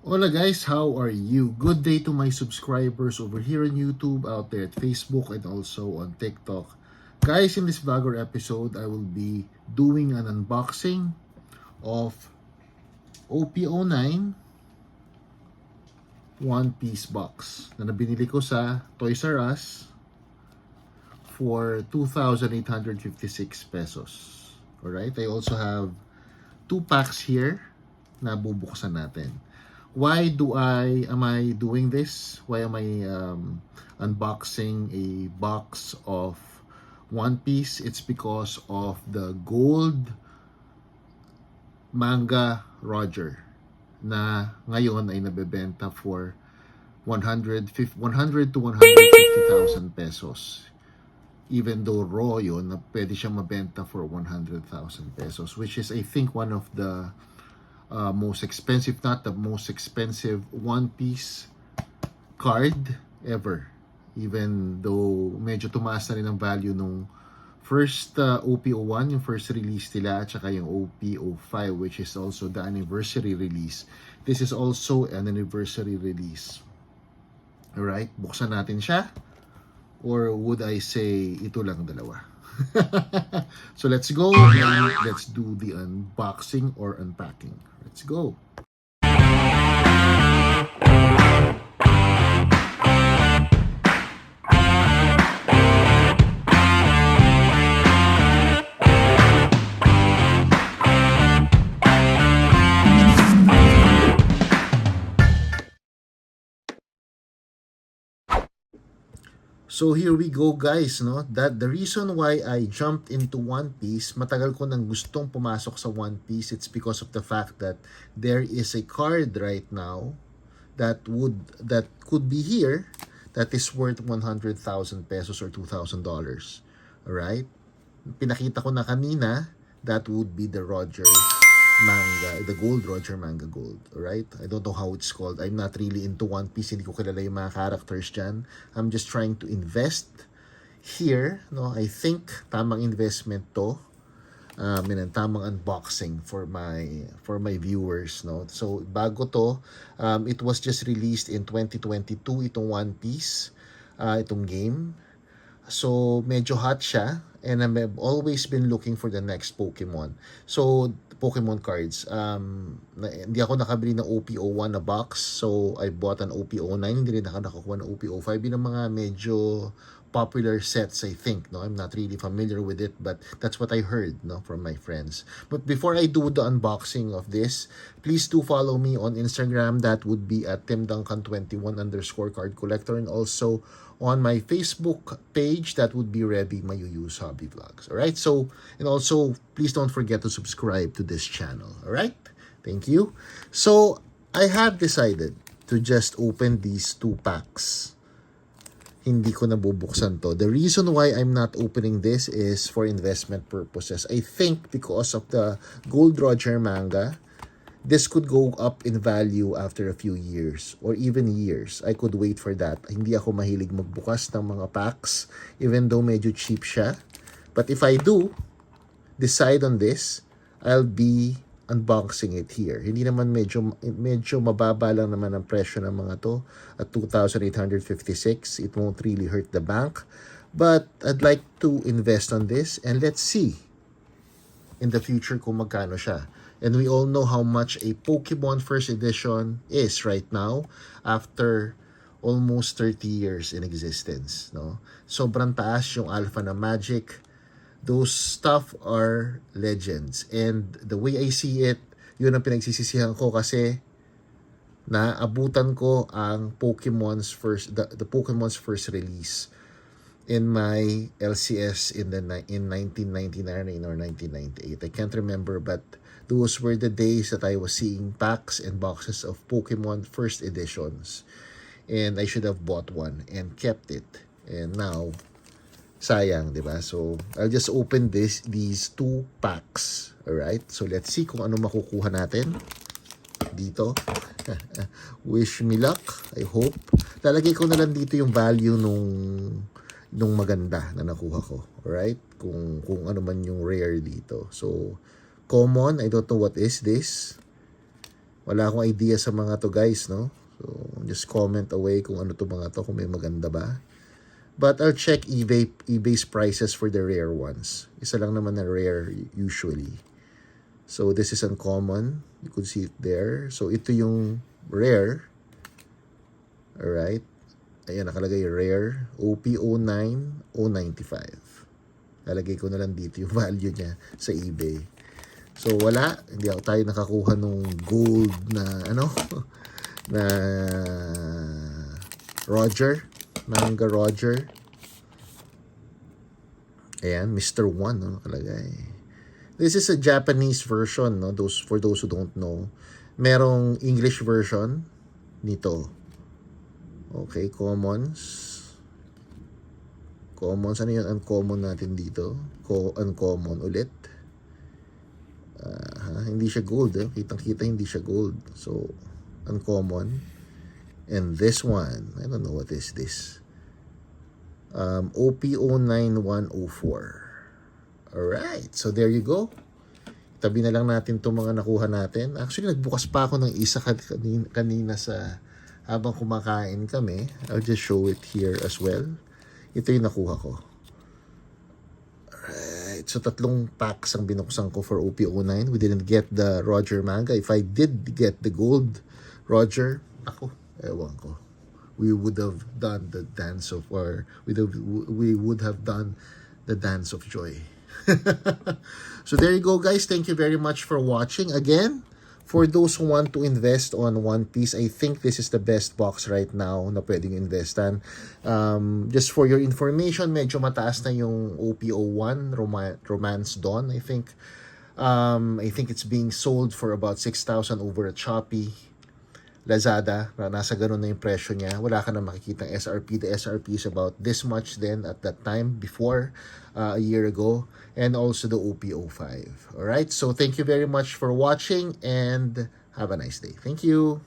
Hola guys, how are you? Good day to my subscribers over here on YouTube, out there at Facebook, and also on TikTok. Guys, in this vlogger episode, I will be doing an unboxing of OP09 One Piece box na nabinili ko sa Toys R Us for 2,856 pesos. Alright, I also have 2 packs here na bubuksan natin. Why am I doing this? Why am I unboxing a box of One Piece? It's because of the gold manga Roger na ngayon ay nabebenta for 100 to 150,000 pesos. Even though raw yun, na pwede siyang mabenta for 100,000 pesos, which is I think one of the most expensive, not the most expensive One Piece card ever. Even though medyo tumaas na rin ang value nung first OP01, yung first release nila, at saka yung OP05, which is also the anniversary release. This is also an anniversary release. Alright, buksan natin siya. Or would I say, ito lang dalawa. So let's go and let's do the unboxing or unpacking. Let's go. So here we go guys, no? That the reason why I jumped into One Piece, matagal ko nang gustong pumasok sa One Piece, it's because of the fact that there is a card right now that could be here that is worth 100,000 pesos or $2,000. All right? Pinakita ko na kanina, that would be the Roger manga, the gold Roger manga gold. Alright? I don't know how it's called. I'm not really into One Piece. Hindi ko kilala yung mga characters dyan. I'm just trying to invest here. No, I think tamang investment to. Tamang unboxing for my viewers. No, so bago to, it was just released in 2022. Itong One Piece, itong game. So, medyo hot siya. And I've always been looking for the next Pokemon. So, Pokemon cards. Hindi ako nakabili ng OP01 na box. So, I bought an OP09. Hindi rin ako nakakuha ng OP05. Yun ang mga medyo popular sets, I think. No, I'm not really familiar with it, but that's what I heard, no, from my friends. But before I do the unboxing of this, please do follow me on Instagram. That would be at timduncan21_card collector, and also on my Facebook page, that would be Reby Mayuyus Hobby Vlogs. Alright, so, and also please don't forget to subscribe to this channel. Alright, thank you. So I have decided to just open these 2 packs. Hindi ko nabubuksan to. The reason why I'm not opening this is for investment purposes. I think because of the Gold Roger manga, this could go up in value after a few years or even years. I could wait for that. Hindi ako mahilig magbukas ng mga packs even though medyo cheap siya. But if I do decide on this, I'll be unboxing it here. Hindi naman medyo mababa lang naman ang presyo ng mga to at 2,856. It won't really hurt the bank. But I'd like to invest on this and let's see in the future kung magkano siya. And we all know how much a Pokemon First Edition is right now after almost 30 years in existence. No? Sobrang taas yung alpha na Magic. Those stuff are legends. And the way I see it, yun ang pinagsisisihan ko kasi naabutan ko ang the Pokemon's first release in my LCS in 1999 or 1998. I can't remember, but those were the days that I was seeing packs and boxes of Pokemon first editions. And I should have bought one and kept it. And now, sayang, di ba? So, I'll just open these 2 packs. Alright? So, let's see kung ano makukuha natin dito. Wish me luck. I hope. Lalagay ko na lang dito yung value nung maganda na nakuha ko. Alright? Kung ano man yung rare dito. So, common. I don't know what is this. Wala akong idea sa mga to guys, no? So, just comment away kung ano to mga to, kung may maganda ba. But I'll check eBay's prices for the rare ones. Isa lang naman na rare usually. So this is uncommon. You could see it there. So ito yung rare. Alright. Ayan, nakalagay rare. OP09 095. Lalagay ko na lang dito yung value niya sa eBay. So wala, hindi ako tayo nakakuha nung gold na ano na Roger, Manga Roger. Ayan, Mr. 1 no, nakalagay. This is a Japanese version, no, for those who don't know. Merong English version nito. Okay, commons. Commons, ano yun? Uncommon natin dito. Uncommon ulit. Hindi siya gold, eh. Kitang-kita hindi siya gold. So, uncommon. And this one, I don't know what is this. OP09104. Alright, so there you go. Tabi na lang natin itong mga nakuha natin. Actually, nagbukas pa ako ng isa kanina sa habang kumakain kami. I'll just show it here as well. Ito yung nakuha ko. Alright, so 3 packs ang binuksan ko for OP09. We didn't get the Roger manga. If I did get the gold Roger, ako, ewan ko. We would have done the dance of, or we would have done the dance of joy. So there you go guys, thank you very much for watching. Again, for those who want to invest on One Piece, I think this is the best box right now na pwedeng investan. Just for your information, medyo mataas na yung OP01 Romance Dawn. I think it's being sold for about 6,000 over at Shopee, Lazada. Nasa ganun na yung presyo niya. Wala ka na makikita SRP. The SRP is about this much then at that time before, a year ago. And also the OP05. Alright, so thank you very much for watching and have a nice day. Thank you.